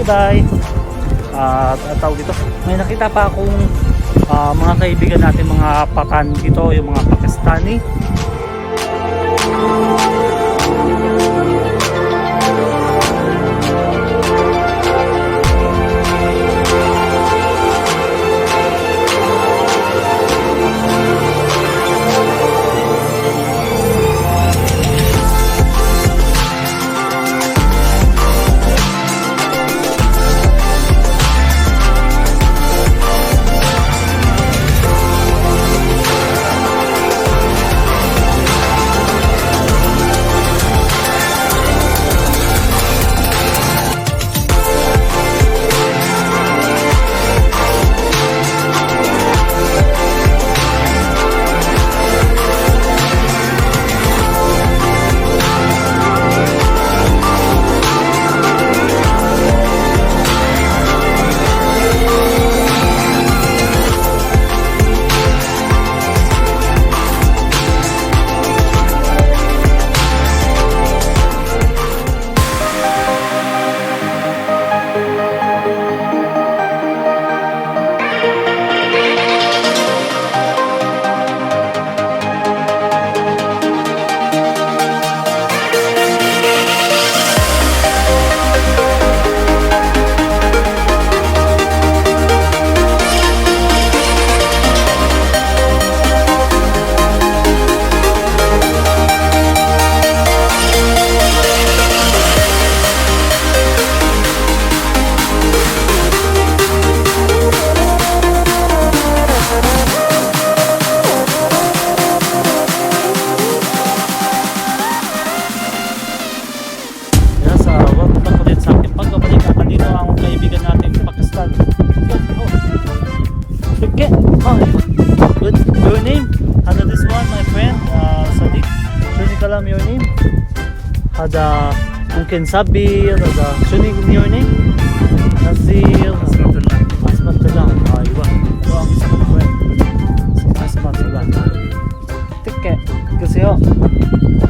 bye. At tawag dito, may nakita pa akong mga kaibigan natin, mga Patan dito, yung mga Pakistani. Good. Your name? Hada this one, my friend, Sadiq. Shuni kalam your name? Hada mungkin Sabir, hada Shuni your name? Nazir. Asmatullah. Aywa. Ito ang isa kong friend. Asmatullah. Tikke. Kasi ho.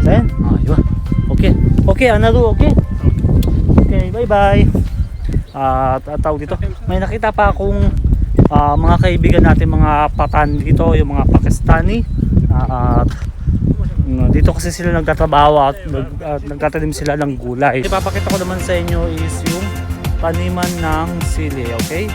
Then, aywa. Okay. Okay, Anaru, okay? Okay, bye-bye. Tawag dito, may nakita pa akong mga kaibigan natin, mga Patan dito, yung mga Pakistani. Dito kasi sila nagtatrabaho at nagtatanim sila ng gulay. Ipapakita ko naman sa inyo is yung taniman ng sili, okay?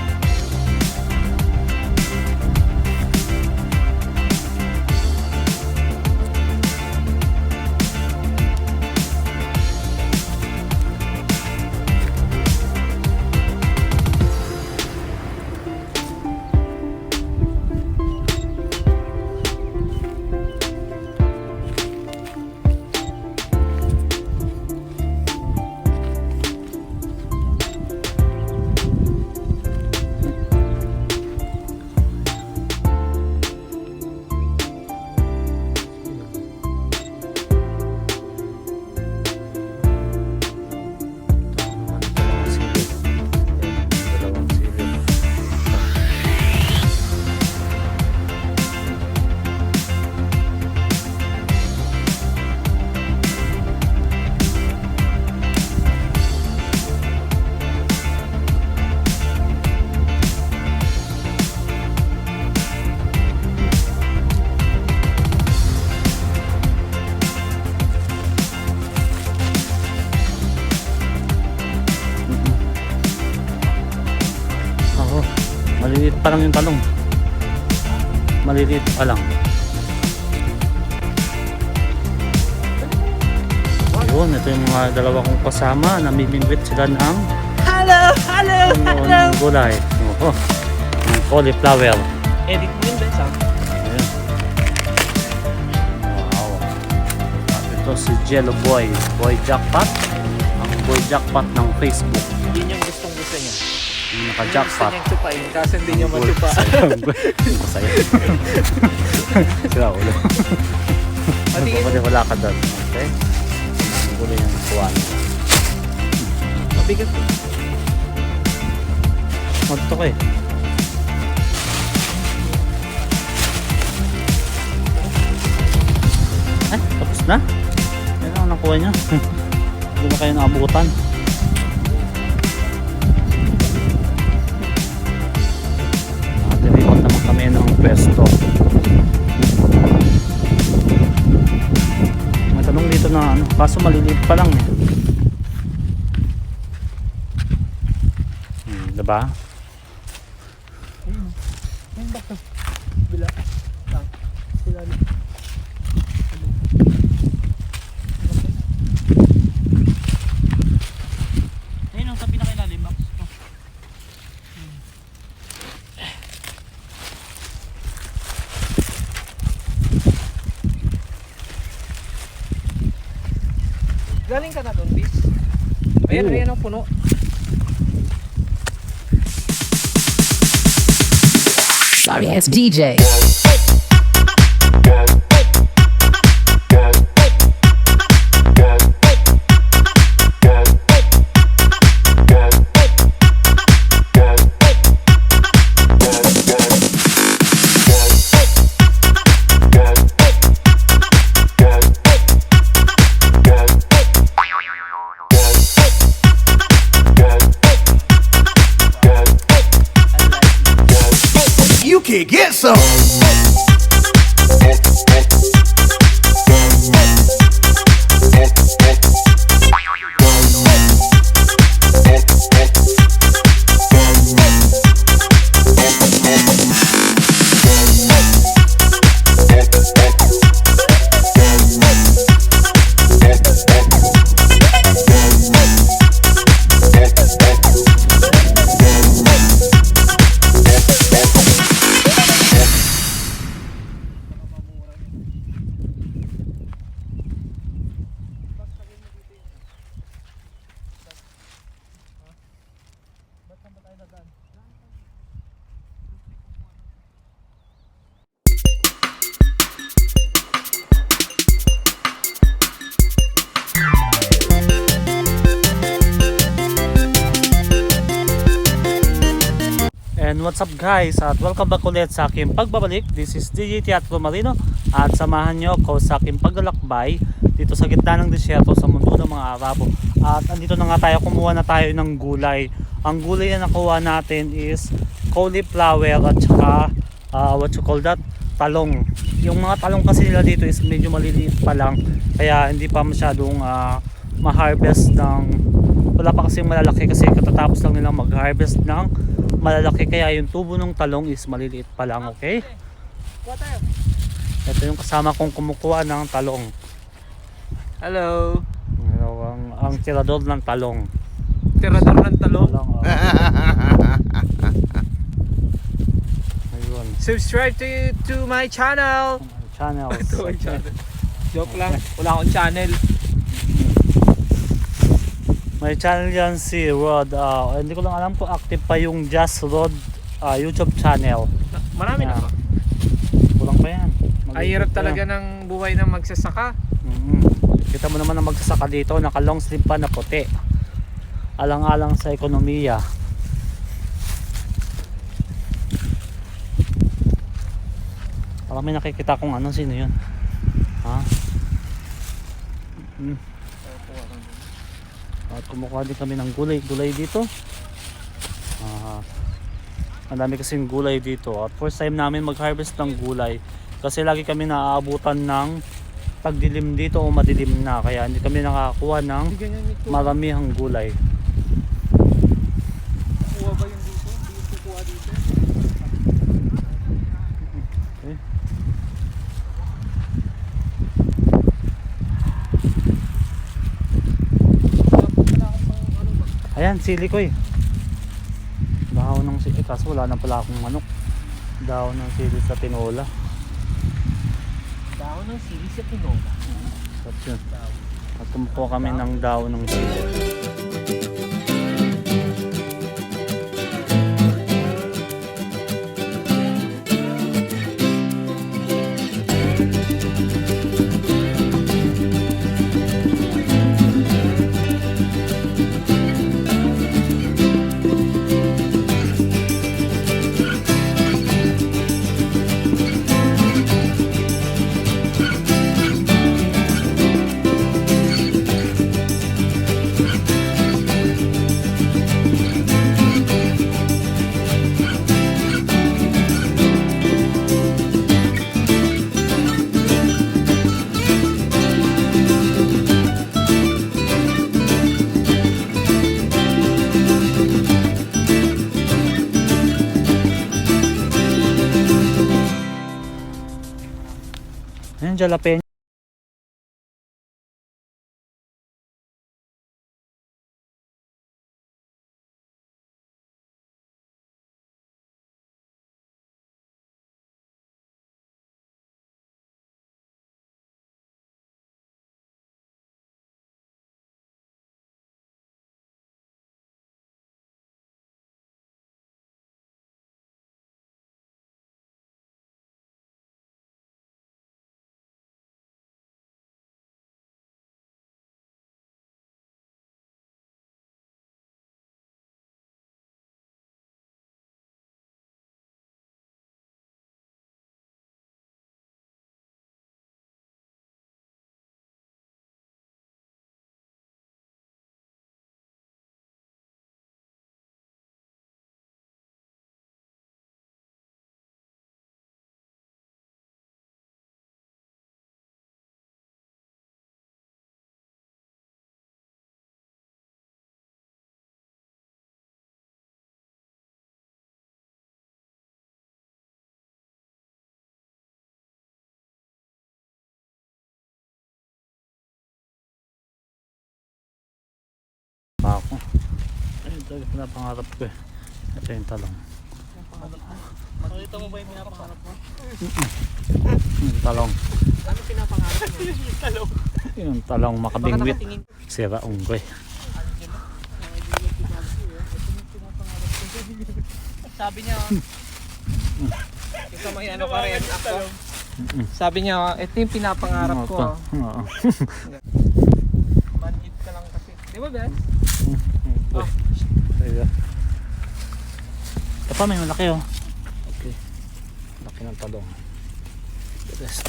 Maliliit pa lang yung talong. Maliliit pa lang. Ayun, ito yung mga dalawa kong kasama. Namimingwit sila ng gulay. Ng cauliflower. Edit mo yun, Ben, Sam? Ayun. Wow. At ito si Jello Boy. Boy Jackpot. Ang Boy Jackpot ng Facebook. Yun yung gustong-gusto niya. Naka-jackpot. Gusto niyang tupain, kasi hindi niya matupa. Masaya. Sira ulo. Pwede wala ka doon. Okay? Ulo yung kuwan. Mabigat. Magto ko eh. Ay, tapos na? Yan ang nakuha niya. Hindi na kayo naabutan. Kaso maliliit pa lang eh. Diba? Ayun ba ito? Bila. Lang. Bila. Ayun ang sa pinakailalim box. Galing ka na doon, bis? Ayan, Oo. ayan ang puno. Sorry, it's DJ. You can get some. And what's up guys, at welcome back ulit sa aking pagbabalik. This is DJ Teatro Marino at samahan nyo ako sa aking paglalakbay dito sa gitna ng disyerto sa mundo ng mga Arabo. At andito na nga tayo, kumuha na tayo ng gulay. Ang gulay na nakuha natin is cauliflower at saka what you call that, talong. Yung mga talong kasi nila dito is medyo maliliit pa lang, kaya hindi pa masyadong ma-harvest ng, wala pa kasing malalaki kasi katatapos lang nilang mag-harvest ng malalaki, kaya yung tubo ng talong is maliliit pa lang. Okay, ito yung kasama kong kumukuha ng talong. Hello. Ang tirador ng talong. Tirador ng talong. Ayun, Subscribe to my channel. channels. To my channel. Joke lang. Wala akong channel. May channel yan si Rod. Hindi ko lang alam kung active pa yung Just Rod YouTube channel. Marami na Yeah. ba? Kulang pa yan. Ay, hirap pa talaga yan. ng buhay ng magsasaka. Kita mo naman ang magsasaka dito, naka long sleeve pa na puti. Alang-alang sa ekonomiya. Parang may nakikita kong ano, sino yun? Ha? At kumukuha din kami ng gulay dito. Ang dami kasing gulay dito. At first time namin mag-harvest ng gulay, kasi lagi kami naaabutan ng pagdilim dito o madilim na, kaya hindi kami nakakakuha ng maramihang gulay. Kuha ba yung dito? Hindi yung kukuha dito? Okay. Ayan, sili ko eh. Dahon ng sili, kaso wala na pala akong manok. Dahon ng sili sa tinola. Dahon ng sili sa tinola. At yun. At kumukuha kami ng dahon ng sili. Ayan, jalapeno. Pa ako. Ay, ito yung pinapangarap ko eh. Ito yung talong. Makita mo ba yung pinapangarap mo? Yung talong. Ano pinapangarap mo? Yung talong. Yung talong Baka makabingwit. nakatingin. Sira unggoy. Sabi niya, ito may ano ka rin ako. Sabi niya, ito yung pinapangarap ko. Oo. Manhid ka lang kasi. Di ba, Bes? Uy. Ayun. Ito pa, may malaki oh. Okay. Laki ng talong. The best.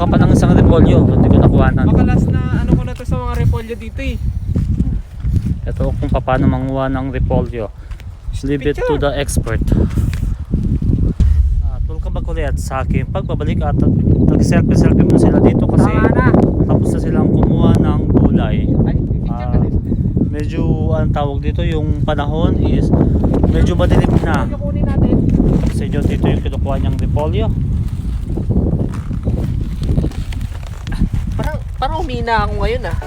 ka pa ng isang repolyo, hindi ko nakuhanan. Baka last na ano ko na to sa mga repolyo dito eh. Ito kung paano manguha ng repolyo. Leave it to the expert. Welcome back ulit sa aking pagbabalik at nag-selfie muna sila dito kasi Tama na. tapos na silang kumuha ng gulay. Ay, picture ka din. Medyo ang tawag dito yung panahon is medyo madilim na. Medyo kunin natin. Sa inyo dito yung kinukuha niyang repolyo. Parang umina ako ngayon ah.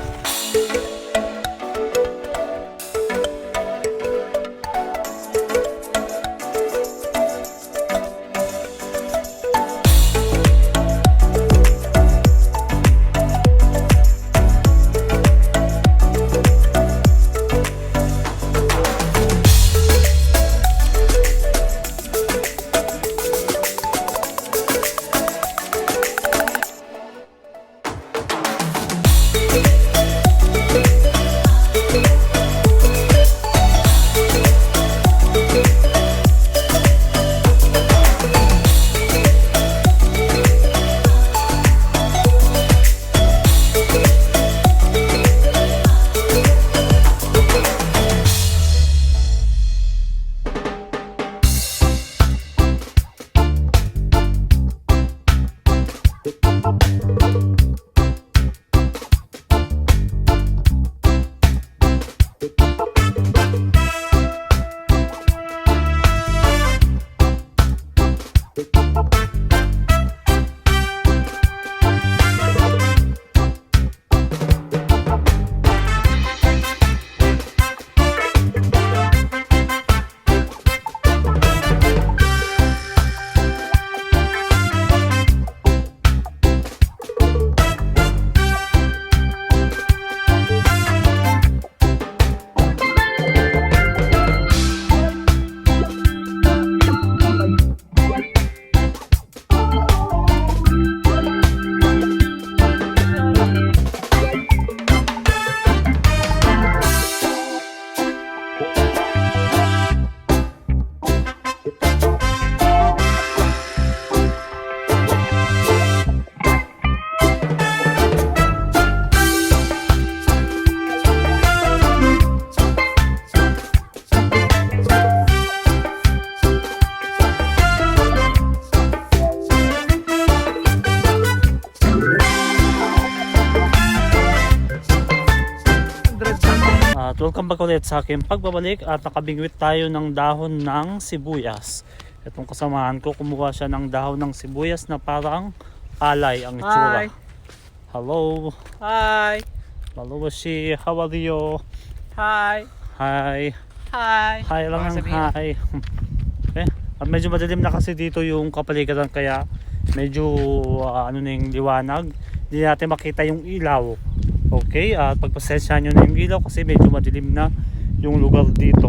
Welcome back ulit sa aking pagbabalik at nakabingwit tayo ng dahon ng sibuyas. Itong kasamahan ko, kumuha siya ng dahon ng sibuyas na parang alay ang itsura. Hi. Hello. Hi. Hello, she. How are you? Hi. Hi. Hi. Hi lang Baka ang sabihin. hi. Okay. At medyo madilim na kasi dito yung kapaligiran kaya medyo ano na yung liwanag. Hindi natin makita yung ilaw. Okay, at pagpasensya nyo na yung ilaw kasi medyo madilim na yung lugar dito.